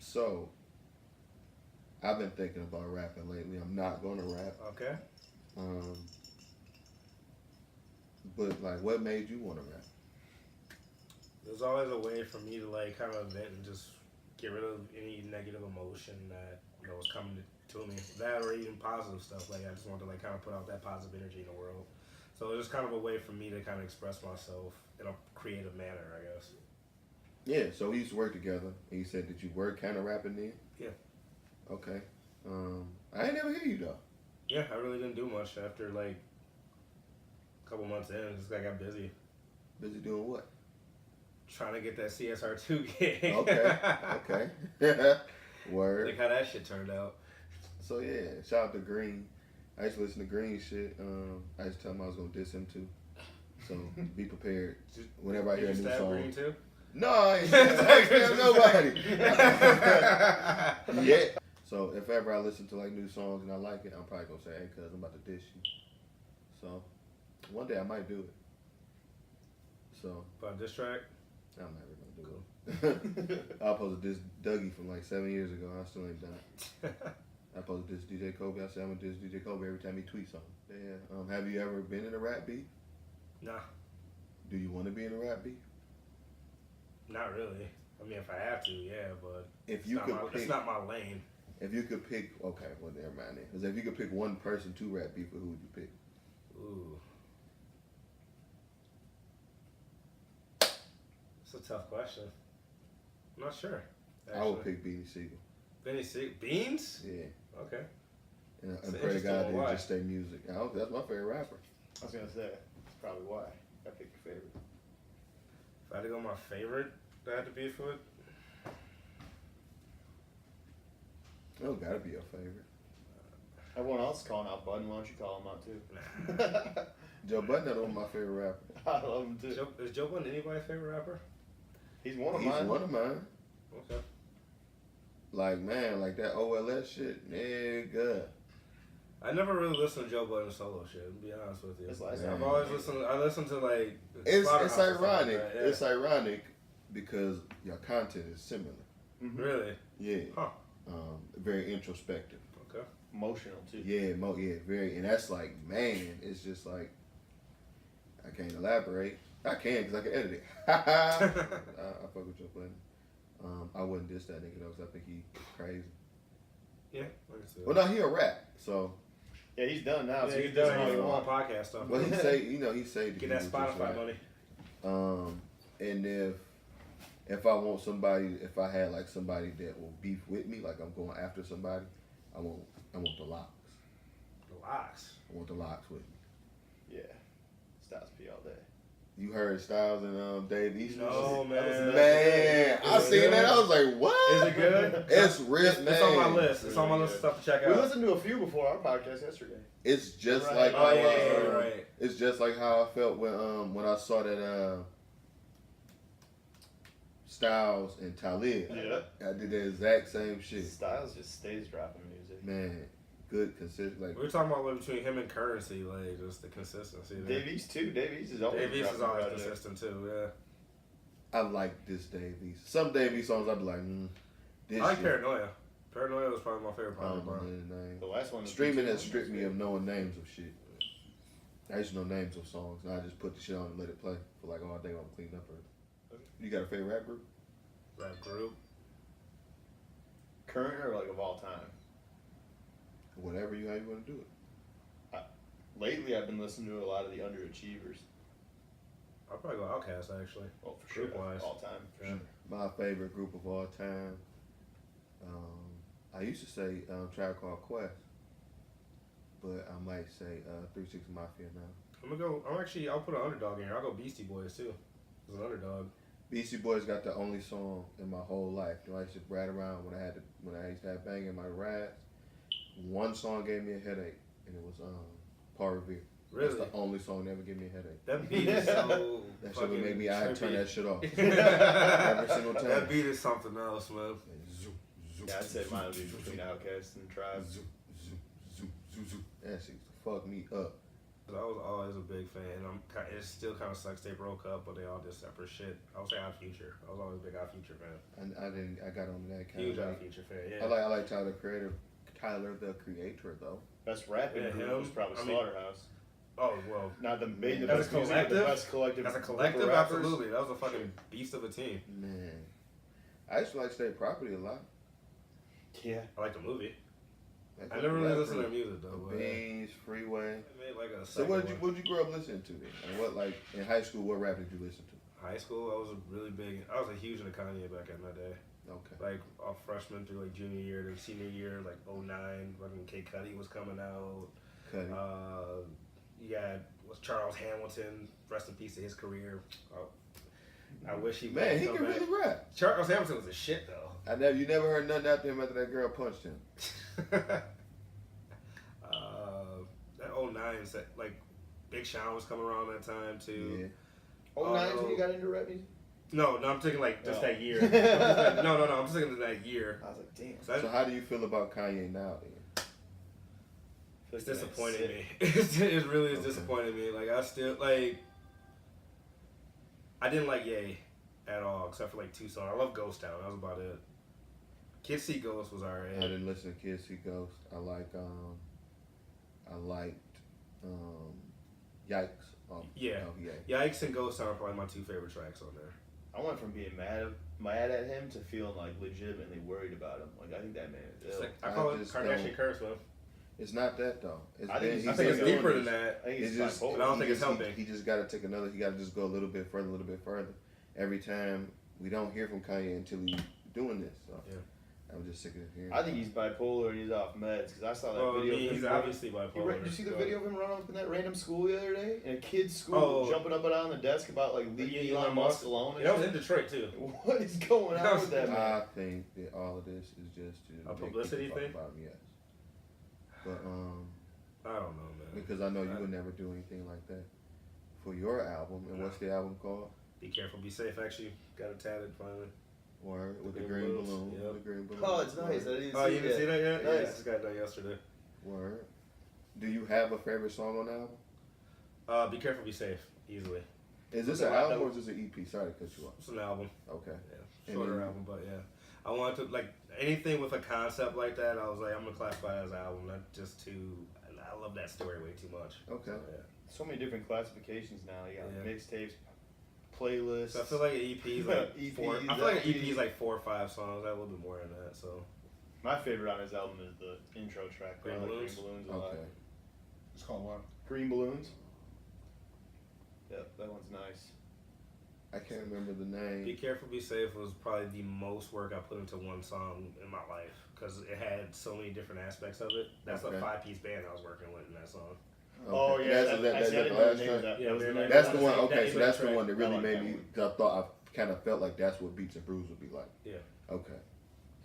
So, I've been thinking about rapping lately. I'm not gonna rap. Okay. Um, but like, what made you want to rap? There's always a way for me to like kind of vent and just get rid of any negative emotion that was coming to me. That or even positive stuff. Like I just wanted to like kind of put out that positive energy in the world. So it was kind of a way for me to kind of express myself in a creative manner, I guess. Yeah. So we used to work together, and you said that you were kind of rapping then. Yeah. Okay. I ain't never hear you though. Yeah, I really didn't do much after like a couple months in. Just I got busy. Busy doing what? Trying to get that CSR2 gig. Okay. Word. Like how that shit turned out. So yeah, shout out to Green. I used to listen to Green shit. I used to tell him I was gonna diss him too. So be prepared. Whenever I hear a new song. Green too? No, I ain't stab nobody. Yeah. So if ever I listen to like new songs and I like it, I'm probably gonna say, "Hey, cuz I'm about to diss you." So one day I might do it. So. But diss track. I'm never gonna do it. I posted this Dougie from like 7 years ago. I still ain't done it. I posted this DJ Kobe. I said I'm gonna diss DJ Kobe every time he tweets something. Yeah. Have you ever been in a rap beat? Nah. Do you want to be in a rap beat? Not really. I mean, if I have to, yeah, but if you could pick, it's not my lane. If you could pick, okay, well, never mind then. Because if you could pick one person to rap beat for, who would you pick? Ooh. It's a tough question. I'm not sure. Actually. I would pick Beanie Siegel. Beanie Siegel? Beans? Yeah. Okay. And pray to God that it just stay music. That's my favorite rapper. I was going to say, that's probably why I picked your favorite. If I had to go my favorite that I had to be for it? Oh, gotta be your favorite. Everyone else is calling out Budden. Why don't you call him out too? Joe Budden, that's one of my favorite rappers. I love him too. Is Joe Budden anybody's favorite rapper? He's one of mine. He's one of mine. Okay. Like, man, like that OLS shit, nigga. I never really listened to Joe Budden's solo shit, to be honest with you. I've always listened, I listen to like... It's ironic. Like It's ironic because your content is similar. Mm-hmm. Really? Yeah. Huh. Very introspective. Okay. Emotional too. Yeah, very, and that's like, man, it's just like, I can't elaborate. I can because I can edit it. I fuck with Joe Budden. I wouldn't diss that nigga though because I think he crazy. Yeah, like I said. Well, no, he a rap, so. Yeah, he's done now. Yeah, so he's done all podcast stuff. Well, he say get that Spotify money. And if I want somebody, if I had like somebody that will beef with me, like I'm going after somebody, I want the locks. The locks. I want the locks with me. Yeah, Styles P all day. You heard Styles and Dave East? No, man. Man, I seen that. I was like, what? Is it good? It's real. It's on my list. It's on my list of stuff to check out. We listened to a few before our podcast yesterday. It's just right. like how right. It's just like how I felt when I saw that Styles and Talib. Yeah. I did the exact same shit. Styles just stays dropping music. Man, good consistent. Like we were talking about between him and Currency, like just the consistency. Dave East too. Dave East is always consistent too. Yeah. I like this Dave East. Some Dave East songs I'd be like, this. I like shit. Paranoia. Paranoia was probably my favorite part. The last one. Streaming has stripped me of knowing names of shit. I used to know names of songs, and I just put the shit on and let it play for like all day while I'm cleaning up. You got a favorite rap group? Rap group. Current or like of all time? Whatever how you want to do it. Lately, I've been listening to a lot of the underachievers. I'll probably go Outkast actually. Oh, for sure. Group-wise. All time. For Yeah. sure. My favorite group of all time. I used to say Tribe Called Quest, but I might say 3-6 Mafia now. I'll put an underdog in here. I'll go Beastie Boys too. As an underdog. Beastie Boys got the only song in my whole life. I used to ride around when I used to have bang in my rides. One song gave me a headache, and it was Paul Revere. Really? That's the only song that ever gave me a headache. That beat is so. That shit would make me. I had to turn that shit off every single time. That beat is something else, man. Yeah, I'd say mine would be between Outkast and Tribe. That shit used to fuck me up. I was always a big fan. It still kind of sucks they broke up, but they all did separate shit. I would say Odd Future. I was always a big Odd Future fan. I got on that kind Huge of. Odd Future fan. Yeah. I like Tyler the Creator though. Best rapping Yeah, group him. was probably I mean- Slaughterhouse. Oh well. Not the made the As a best music, but the collective? best collective. As a group collective, of rappers. absolutely. That was a fucking beast of a team. Man, I used to like State Property a lot. Yeah. I like the movie. Like, I never really that listened to group. their music though. But Beans, Freeway. they made like a So second what did one. you grow up listening to then? And what like in high school? What rap did you listen to? High school, I was a huge into Kanye back in my day. Okay. Like off freshman through like junior year to senior year, like 09, fucking K Cudi was coming out. Cudi. You got Charles Hamilton, rest in peace to his career. I wish he Man, he come can back. really rap. Charles Hamilton was a shit though. You never heard nothing after him after that girl punched him. That 09 set, like Big Sean was coming around that time too. Yeah. Oh, nine is when you got into rap music? No, I'm thinking like just Oh. that year. I'm just thinking of that year. I was like, damn. So So how do you feel about Kanye now then? it's disappointing me. It really is Okay. disappointing me. Like I still like. I didn't like Ye at all, except for like 2 songs. I love Ghost Town. That was about it. Kids See Ghost was I alright. didn't listen to Kids See Ghost. I liked Yikes. Oh, Yeah. Oh, yeah. Yikes and Ghost Town are probably my 2 favorite tracks on there. I went from being mad at him to feeling like legitimately worried about him. Like I think that man is It's ill. like, I call it just Kardashian don't- curse, man. It's not that though. It's I think been- it's- I think it's doing deeper this. than that. I think It's he's just, bipolar. I don't think he it's just- helping. He just got to take another. He got to just go a little bit further. Every time we don't hear from Kanye until he's doing this. So Yeah. I'm just sick of hearing. I think he's bipolar and he's off meds because I saw that Well, video. of him he's running- obviously bipolar. Did you see the video of him running up in that random school the other day? In a kid's school, Oh. jumping up and down the desk about like leaving Elon Musk alone. And That was shit. in Detroit too. What is going on with that man? I think that all of this is just to A make publicity people talk thing? about him, yes. But I don't know, man. because I know you would never do anything like that for your album. And what's the album called? Be careful, be safe. Actually, got it tatted finally. Or with the Green green balloons, balloon. yep. With the green balloon. Oh, it's nice. I didn't Oh, see you didn't see that yet? Yeah, Nice. just got it done yesterday. Word. Do you have a favorite song on the album? Be careful, be safe. Easily. Is this Okay, an I album know. or is this an EP? Sorry to cut you off. It's an album. Okay. Yeah, shorter album, but yeah. I wanted to like anything with a concept like that. I was like, I'm gonna classify it as an album, not just too. I love that story way too much. Okay. So, yeah. So many different classifications now. You got Yeah. mixtapes, playlists. So I feel like an EP is like EPs, 4. I feel like an EP LPs. is like 4 or 5 songs. I have a little bit more than that. So My favorite on his album is the intro track. Green I like Balloons? Green Balloons a lot. Okay. It's called what? Green Balloons. Yep, that one's nice. I can't remember the name. Be careful, be safe was probably the most work I put into one song in my life because it had so many different aspects of it. That's Okay. a 5-piece band I was working with in that song. Okay. Oh yeah, That's the I didn't know last the name of track? that. Yeah, That was the man, name. That's the That one. is Okay, that so that's the track. one that I really like made that me. one. Cause I thought I kind of felt like that's what Beats and Brews would be like. Yeah. Okay.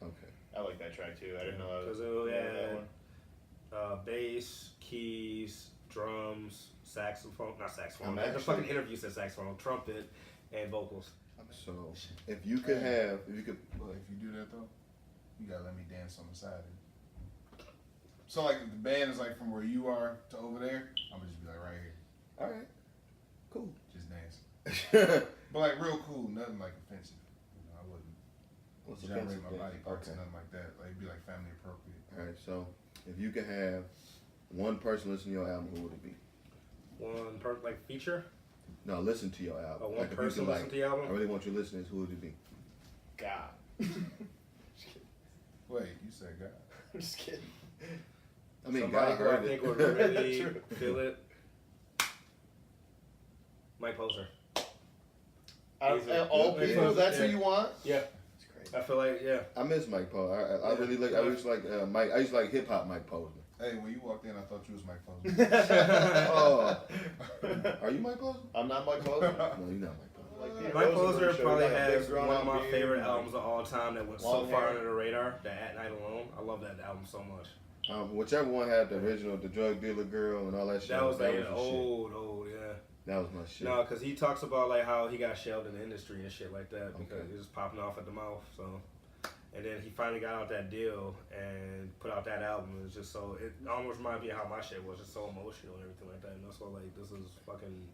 Okay. I like that track too. I didn't know that was Because it that had one. bass, keys, drums, saxophone, not saxophone. I'm The actually- fucking interview said saxophone, trumpet, and vocals. So if you could have, if you could, But if you do that though, you gotta let me dance on the side. So like if the band is like from where you are to over there, I'm gonna just be like right here, all right, cool. just dance. But like real cool, nothing like offensive. You know, I wouldn't What's generate offensive my thing? body parts Okay. or nothing like that. Like it'd be like family appropriate. All right. So if you could have one person listen to your album, who would it be? One like feature. No, listen to your album. One Like, if you person could, listen like, to the album. I really want you listeners. Who would it be? God. Wait, you said God. I'm just kidding. I mean, Somebody God who I heard think it. would really True. feel it. Mike Poser. Out He's of a all good people, man. that's Yeah. who you want? Yeah, That's great. I feel like I miss Mike Poe. I Yeah. really like. I used to like Mike. I used to like hip hop Mike Posner. Hey, when you walked in, I thought you was Mike Posner. Oh, are you Mike Posner? I'm not Mike Poser. No, you're not Mike Posner. Like Peter Mike Rosenberg Poser show, probably got a big has grown one of out my beard, favorite like, albums of all time that went so long far hair. under the radar. The At Night Alone. I love that album so much. Whichever one had the original, the drug dealer girl and all that shit. That was like the shit. old, yeah. That was my shit. No, because he talks about like how he got shelved in the industry and shit like that because Okay. he was popping off at the mouth. So, And then he finally got out that deal and put out that album. It was just so, it almost reminded me of how my shit was, just so emotional and everything like that. And that's why, like, this is fucking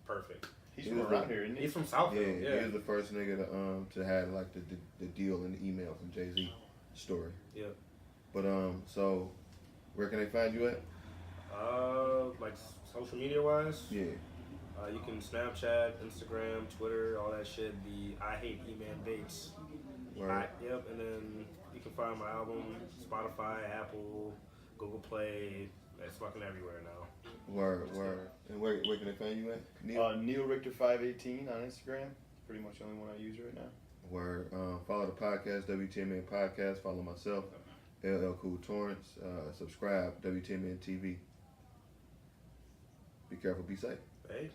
perfect. He's from around here, isn't he? He's from Southfield, He was the first nigga to have like the deal in the email from Jay-Z story. Yeah. But so where can they find you at? Like social media wise? Yeah. You can Snapchat, Instagram, Twitter, all that shit. I Hate E-Man Bates. Word. Yep, and then you can find my album, Spotify, Apple, Google Play. It's fucking everywhere now. Word. And where can they find you at? Neil? Neil Richter 518 on Instagram. Pretty much the only one I use right now. Word. Follow the podcast, WTMN Podcast. Follow myself, LL Cool Torrance. Subscribe, WTMNtv. Be careful, be safe. Hey.